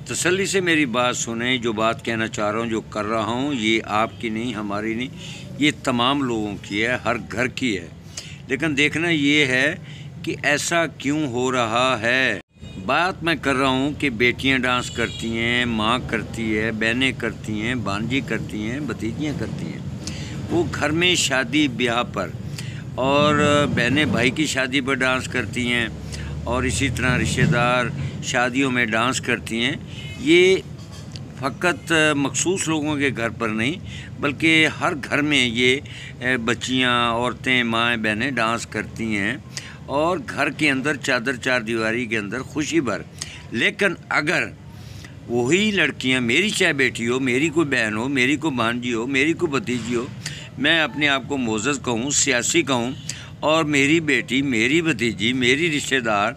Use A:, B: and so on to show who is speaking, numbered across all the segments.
A: تسلی سے میری بات سنیں، جو بات کہنا چاہ رہا ہوں، جو کر رہا ہوں، یہ آپ کی نہیں، ہماری نہیں، یہ تمام لوگوں کی ہے، ہر گھر کی ہے۔ لیکن دیکھنا یہ ہے کہ ایسا کیوں ہو رہا ہے۔ بات میں کر رہا ہوں کہ بیٹیاں ڈانس کرتی ہیں، ماں کرتی ہے، بہنیں کرتی ہیں، بھانجی کرتی ہیں، بھتیجیاں کرتی ہیں۔ وہ گھر میں شادی بیاہ پر اور بہنیں بھائی کی شادی پر ڈانس کرتی ہیں، اور اسی طرح رشتہ دار شادیوں میں ڈانس کرتی ہیں۔ یہ فقط مخصوص لوگوں کے گھر پر نہیں، بلکہ ہر گھر میں یہ بچیاں، عورتیں، مائیں، بہنیں ڈانس کرتی ہیں، اور گھر کے اندر چادر چار دیواری کے اندر خوشی بھر۔ لیکن اگر وہی لڑکیاں، میری چاہے بیٹی ہو، میری کوئی بہن ہو، میری کوئی بھانجی ہو، میری کوئی بھتیجی ہو، میں اپنے آپ کو معزز کہوں، سیاسی کہوں، اور میری بیٹی، میری بھتیجی، میری رشتہ دار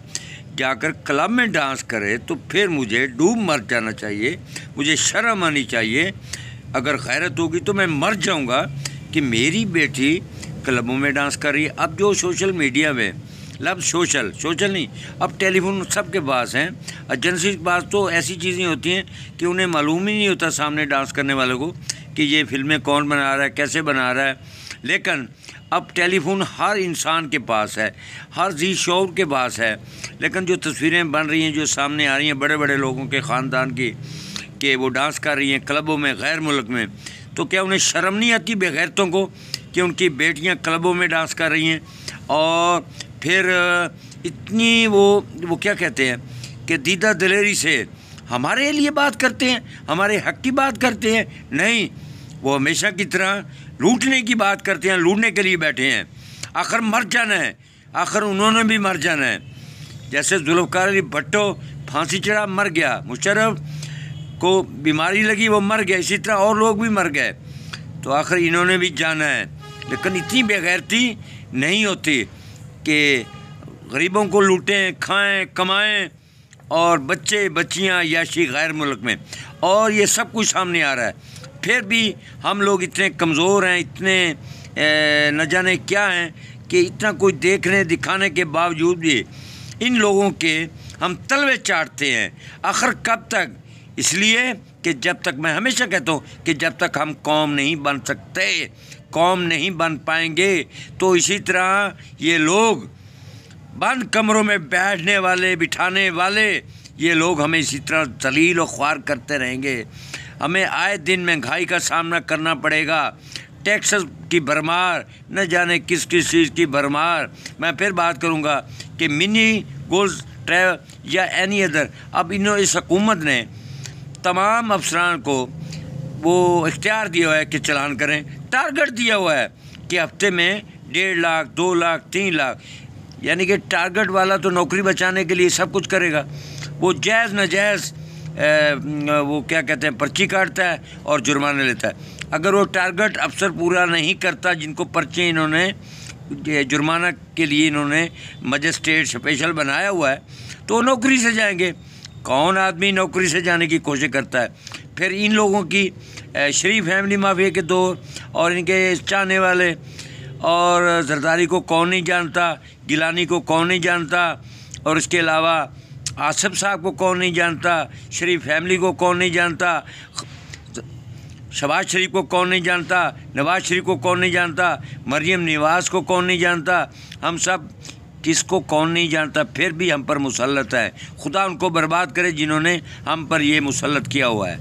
A: جا کر کلب میں ڈانس کرے، تو پھر مجھے ڈوب مر جانا چاہیے، مجھے شرم آنی چاہیے۔ اگر غیرت ہوگی تو میں مر جاؤں گا کہ میری بیٹی کلبوں میں ڈانس کر رہی ہے۔ اب جو سوشل میڈیا میں لفظ سوشل نہیں، اب ٹیلی فون سب کے پاس ہیں، ایجنسی کے پاس تو ایسی چیزیں ہوتی ہیں کہ انہیں معلوم ہی نہیں ہوتا سامنے ڈانس کرنے والوں کو کہ یہ فلمیں کون بنا رہا ہے، کیسے بنا رہا ہے۔ لیکن اب ٹیلی فون ہر انسان کے پاس ہے، ہر ذی شعور کے پاس ہے۔ لیکن جو تصویریں بن رہی ہیں، جو سامنے آ رہی ہیں بڑے بڑے لوگوں کے خاندان کی، کہ وہ ڈانس کر رہی ہیں کلبوں میں غیر ملک میں، تو کیا انہیں شرم نہیں آتی بے غیرتوں کو کہ ان کی بیٹیاں کلبوں میں ڈانس کر رہی ہیں، اور پھر اتنی وہ کیا کہتے ہیں کہ دیدہ دلیری سے ہمارے لیے بات کرتے ہیں، ہمارے حق کی بات کرتے ہیں؟ نہیں، وہ ہمیشہ کی طرح لوٹنے کی بات کرتے ہیں، لوٹنے کے لیے بیٹھے ہیں۔ آخر مر جانا ہے، آخر انہوں نے بھی مر جانا ہے۔ جیسے ذوالفقار علی بھٹو پھانسی چڑھا، مر گیا، مشرف کو بیماری لگی، وہ مر گیا، اسی طرح اور لوگ بھی مر گئے، تو آخر انہوں نے بھی جانا ہے۔ لیکن اتنی بے غیرتی نہیں ہوتی کہ غریبوں کو لوٹیں، کھائیں، کمائیں، اور بچے بچیاں عیاشی غیر ملک میں، اور یہ سب کچھ سامنے آ رہا ہے۔ پھر بھی ہم لوگ اتنے کمزور ہیں، اتنے نہ جانے کیا ہیں، کہ اتنا کوئی دیکھنے دکھانے کے باوجود بھی ان لوگوں کے ہم تلوے چاٹتے ہیں۔ آخر کب تک؟ اس لیے کہ جب تک، میں ہمیشہ کہتا ہوں کہ جب تک ہم قوم نہیں بن سکتے، قوم نہیں بن پائیں گے، تو اسی طرح یہ لوگ بند کمروں میں بیٹھنے والے، بٹھانے والے، یہ لوگ ہمیں اسی طرح ذلیل و خوار کرتے رہیں گے۔ ہمیں آئے دن مہنگائی کا سامنا کرنا پڑے گا، ٹیکسز کی بھرمار، نہ جانے کس کس چیز کی بھرمار۔ میں پھر بات کروں گا کہ منی گولز ٹریول یا اینی ادر، اب اس حکومت نے تمام افسران کو وہ اختیار دیا ہوا ہے کہ چلان کریں، ٹارگٹ دیا ہوا ہے کہ ہفتے میں 1.5 لاکھ، 2 لاکھ، 3 لاکھ، یعنی کہ ٹارگٹ والا تو نوکری بچانے کے لیے سب کچھ کرے گا۔ وہ جائز ناجائز وہ کیا کہتے ہیں، پرچی کاٹتا ہے اور جرمانے لیتا ہے۔ اگر وہ ٹارگٹ افسر پورا نہیں کرتا، جن کو پرچے انہوں نے جرمانہ کے لیے انہوں نے مجسٹریٹ اسپیشل بنایا ہوا ہے، تو وہ نوکری سے جائیں گے۔ کون آدمی نوکری سے جانے کی کوشش کرتا ہے؟ پھر ان لوگوں کی شریف فیملی مافیا کے دور، اور ان کے چاہنے والے، اور زرداری کو کون نہیں جانتا، گیلانی کو کون نہیں جانتا، اور اس کے علاوہ آصف صاحب کو کون نہیں جانتا، شریف فیملی کو کون نہیں جانتا، شہباز شریف کو کون نہیں جانتا، نواز شریف کو کون نہیں جانتا، مریم نواز کو کون نہیں جانتا، ہم سب کس کو کون نہیں جانتا، پھر بھی ہم پر مسلط ہے۔ خدا ان کو برباد کرے جنہوں نے ہم پر یہ مسلط کیا ہوا ہے۔